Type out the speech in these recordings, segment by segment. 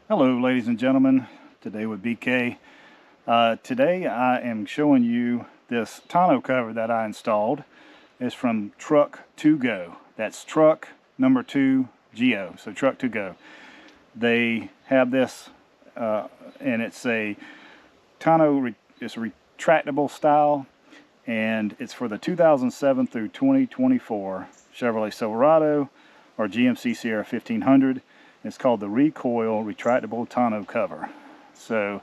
Hello ladies and gentlemen, today with BK. Today I am showing you this tonneau cover that I installed. It's from Truck2Go. That's truck number 2 Go, so Truck2Go. They have this and it's a tonneau, it's a retractable style, and it's for the 2007 through 2024 Chevrolet Silverado or GMC Sierra 1500. It's called the Recoil Retractable Tonneau Cover. So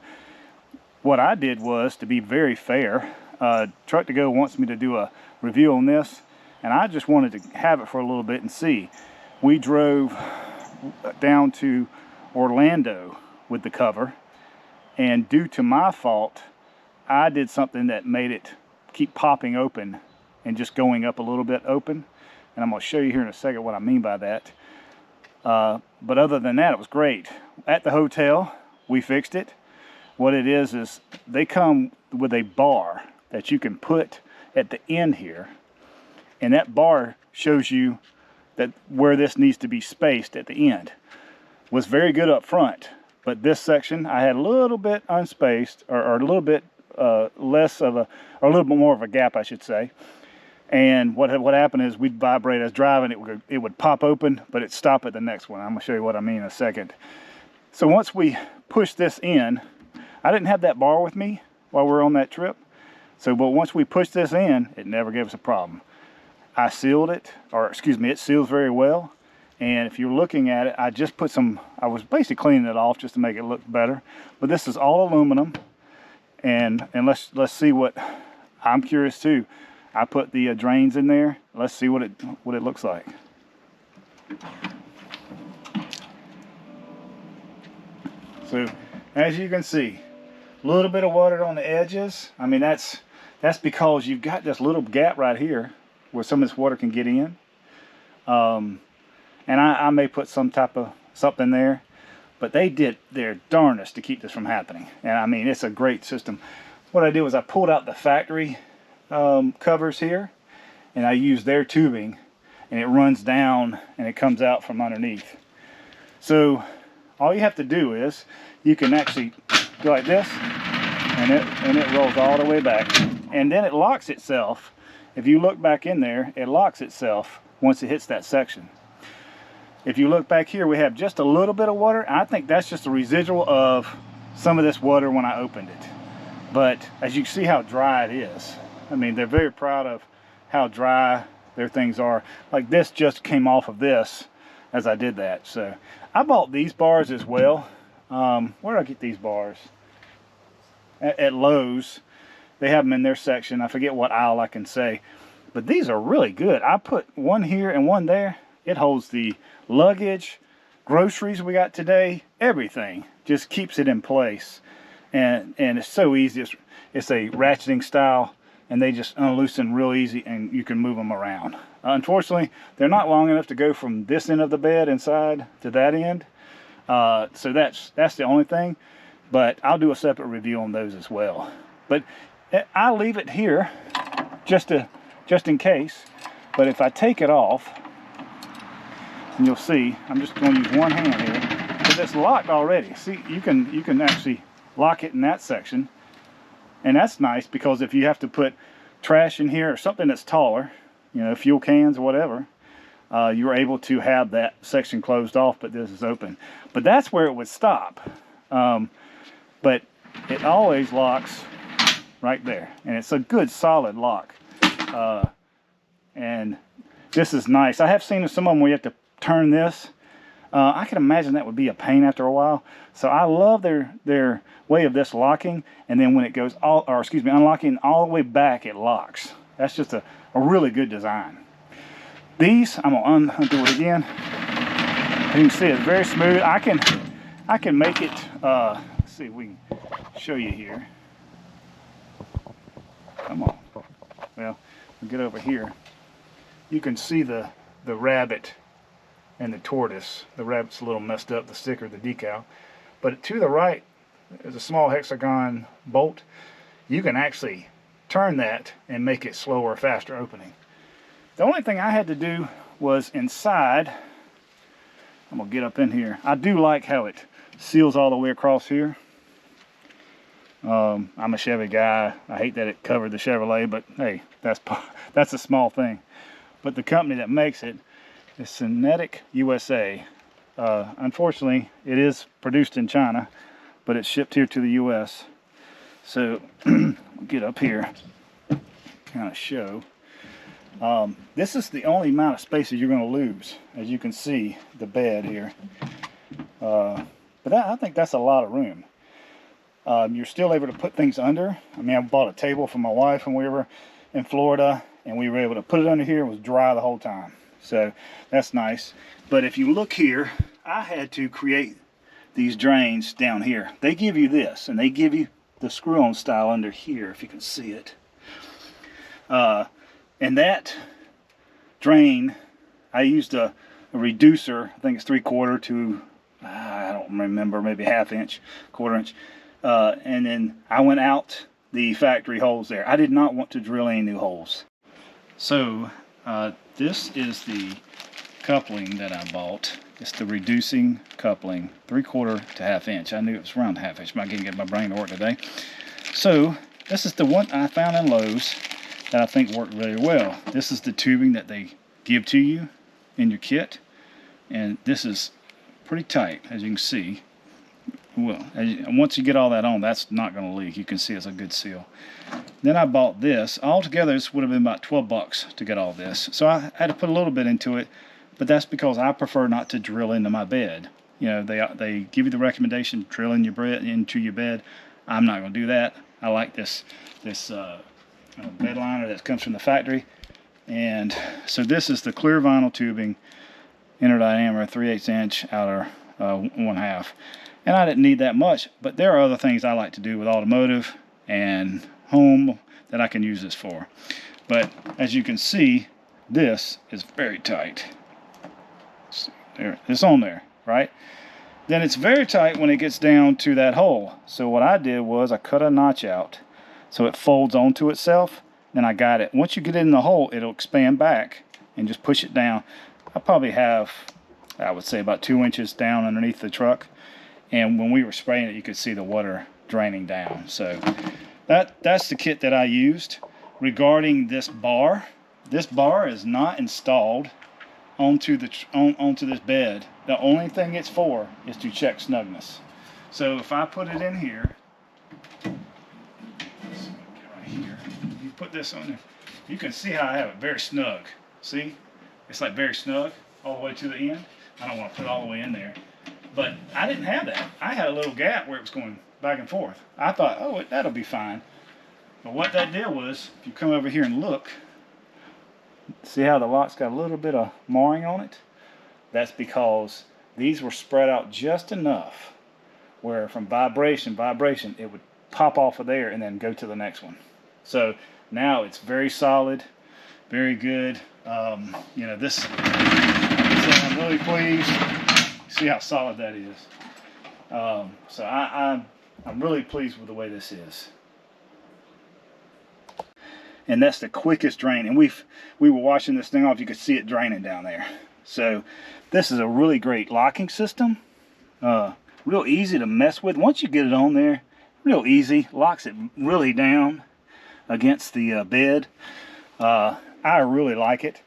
what I did was, to be very fair, Truck2Go wants me to do a review on this, and I just wanted to have it for a little bit and see. We drove down to Orlando with the cover, and due to my fault, I did something that made it keep popping open and just going up a little bit open. And I'm going to show you here in a second what I mean by that. But other than that, it was great. At the hotel, we fixed it. What it is they come with a bar that you can put at the end here, and that bar shows you that where this needs to be spaced at the end. Was very good up front, but this section I had a little bit unspaced, or a little bit less of a, or a little bit more of a gap, I should say. And what happened is we'd vibrate as driving, it would pop open, but it'd stop at the next one. I'm gonna show you what I mean in a second. So once we push this in, I didn't have that bar with me while we were on that trip. But once we pushed this in, it never gave us a problem. I sealed it, or excuse me, it seals very well. And if you're looking at it, I just put I was basically cleaning it off just to make it look better. But this is all aluminum. And let's see what, I'm curious too. I put the drains in there. Let's see what it looks like. So as you can see, a little bit of water on the edges. I mean, that's because you've got this little gap right here where some of this water can get in. And I may put some type of something there, but they did their darnest to keep this from happening. And I mean, it's a great system. What I did was I pulled out the factory covers here, and I use their tubing, and it runs down and it comes out from underneath. So all you have to do is you can actually go like this, and it rolls all the way back, and then it locks itself. If you look back in there, it locks itself once it hits that section. If you look back here, we have just a little bit of water. I think that's just a residual of some of this water when I opened it. But as you can see how dry it is. I mean, they're very proud of how dry their things are. Like this just came off of this as I did that. So I bought these bars as well. Where did I get these bars? At Lowe's. They have them in their section. I forget what aisle I can say. But these are really good. I put one here and one there. It holds the luggage, groceries we got today, everything. Just keeps it in place. And it's so easy. It's a ratcheting style, and they just unloosen real easy, and you can move them around. Unfortunately, they're not long enough to go from this end of the bed inside to that end. So that's the only thing. But I'll do a separate review on those as well. But I'll leave it here just in case. But if I take it off, and you'll see, I'm just going to use one hand here because it's locked already. See, you can actually lock it in that section, and that's nice because if you have to put trash in here or something that's taller, you know, fuel cans or whatever, you're able to have that section closed off, but this is open. But that's where it would stop. But it always locks right there, and it's a good solid lock. And this is nice. I have seen some of them where you have to turn this. I can imagine that would be a pain after a while. So I love their way of this locking, and then when it goes unlocking all the way back, it locks. That's just a really good design. These, I'm gonna undo it again. You can see it's very smooth. I can make it. Let's see if we can show you here. Come on. Well, we'll get over here. You can see the rabbit and the tortoise. The rabbit's a little messed up, the sticker, the decal. But to the right is a small hexagon bolt. You can actually turn that and make it slower or faster opening. The only thing I had to do was inside, I'm gonna get up in here. I do like how it seals all the way across here. I'm a Chevy guy. I hate that it covered the Chevrolet, but hey, that's a small thing. But the company that makes it is Cinetic USA. Unfortunately, it is produced in China, but it's shipped here to the US. So get up here, kind of show. This is the only amount of space that you're going to lose, as you can see the bed here. But I think that's a lot of room. You're still able to put things under. I mean, I bought a table for my wife when we were in Florida, and we were able to put it under here. It was dry the whole time, so that's nice. But if you look here, I had to create these drains down here. They give you this, and they give you the screw-on style under here, if you can see it. And that drain, I used a reducer. I think it's 3/4 to, I don't remember, maybe 1/2 inch, 1/4 inch. And then I went out the factory holes there. I did not want to drill any new holes. So this is the coupling that I bought. It's the reducing coupling, 3/4 to 1/2 inch. I knew it was around 1/2 inch, but I can't get my brain to work today. So this is the one I found in Lowe's that I think worked really well. This is the tubing that they give to you in your kit, and this is pretty tight, as you can see. Well, once you get all that on, that's not going to leak. You can see it's a good seal. Then I bought this. Altogether, this would have been about 12 bucks to get all this. So I had to put a little bit into it, but that's because I prefer not to drill into my bed. You know, they give you the recommendation, drill in into your bed. I'm not going to do that. I like this bed liner that comes from the factory. And so this is the clear vinyl tubing, inner diameter 3/8 inch, outer 1/2. And I didn't need that much, but there are other things I like to do with automotive and home that I can use this for. But as you can see, this is very tight. There, it's on there, right? Then it's very tight when it gets down to that hole. So what I did was I cut a notch out so it folds onto itself. Then I got it. Once you get it in the hole, it'll expand back and just push it down. I probably have, I would say, about 2 inches down underneath the truck. And when we were spraying it, you could see the water draining down. So that's the kit that I used. Regarding this bar is not installed onto this bed. The only thing it's for is to check snugness. So if I put it in here, right here, you put this on there, you can see how I have it very snug. See, it's like very snug all the way to the end. I don't want to put it all the way in there. But I didn't have that. I had a little gap where it was going back and forth. I thought, oh, that'll be fine. But what that did was, if you come over here and look, see how the lock's got a little bit of marring on it? That's because these were spread out just enough where from vibration, it would pop off of there and then go to the next one. So now it's very solid, very good. You know, this, so I'm really pleased. See how solid that is. So I'm really pleased with the way this is. And that's the quickest drain. And we were washing this thing off, you could see it draining down there. So this is a really great locking system. Real easy to mess with. Once you get it on there, real easy. Locks it really down against the bed. I really like it.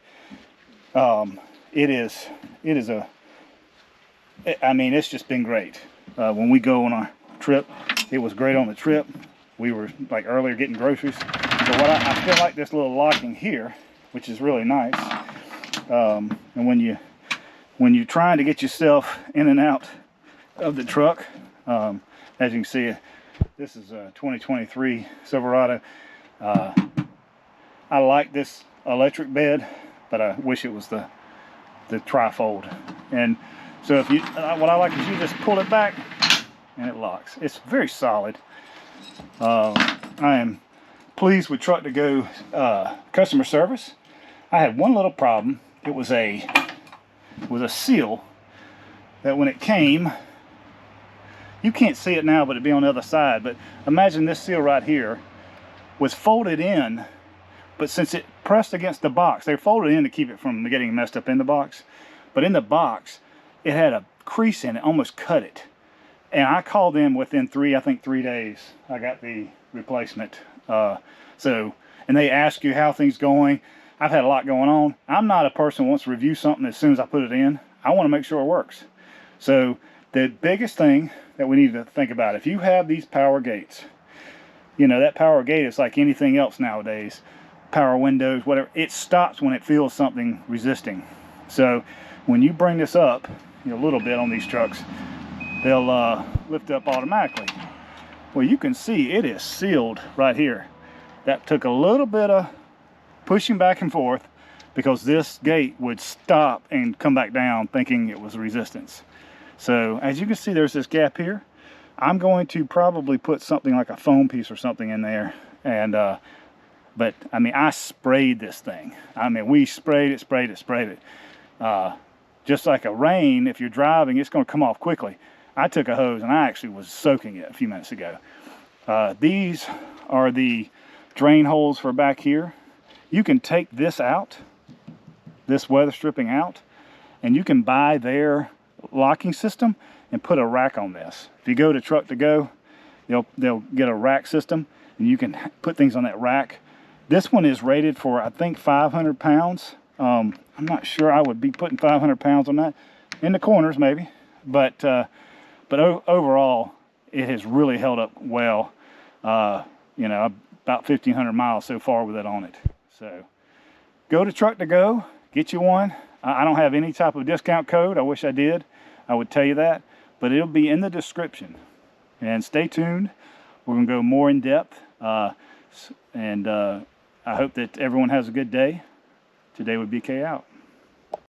It is a, I mean, it's just been great. When we go on our trip, it was great on the trip. We were like earlier getting groceries. So what I feel like this little locking here, which is really nice. And when you're trying to get yourself in and out of the truck, as you can see, this is a 2023 Silverado. I like this electric bed, but I wish it was the trifold. And so if you, what I like is you just pull it back and it locks. It's very solid. I am pleased with Truck to Go customer service. I had one little problem. It was a seal that when it came, you can't see it now, but it'd be on the other side. But imagine this seal right here was folded in, but since it pressed against the box, they folded in to keep it from getting messed up in the box. But in the box, it had a crease in it, almost cut it. And I called them within 3 days. I got the replacement. And they ask you how things going. I've had a lot going on. I'm not a person who wants to review something as soon as I put it in. I want to make sure it works. So the biggest thing that we need to think about, if you have these power gates, you know, that power gate is like anything else nowadays. Power windows, whatever, it stops when it feels something resisting. So when you bring this up, you know, a little bit on these trucks, they'll lift up automatically. Well, you can see it is sealed right here. That took a little bit of pushing back and forth because this gate would stop and come back down thinking it was resistance. So as you can see, there's this gap here. I'm going to probably put something like a foam piece or something in there. And but I mean, I sprayed this thing. I mean, we sprayed it. Just like a rain, if you're driving, it's going to come off quickly. I took a hose and I actually was soaking it a few minutes ago. These are the drain holes for back here. You can take this out, this weather stripping out, and you can buy their locking system and put a rack on this. If you go to Truck to Go, they'll get a rack system and you can put things on that rack. This one is rated for, I think, 500 pounds. I'm not sure I would be putting 500 pounds on that. In the corners maybe, but overall it has really held up well. You know, about 1,500 miles so far with it on it. So go to Truck to Go, get you one. I don't have any type of discount code. I wish I did. I would tell you that, but it'll be in the description. And stay tuned. We're gonna go more in depth. I hope that everyone has a good day. Today with BK out.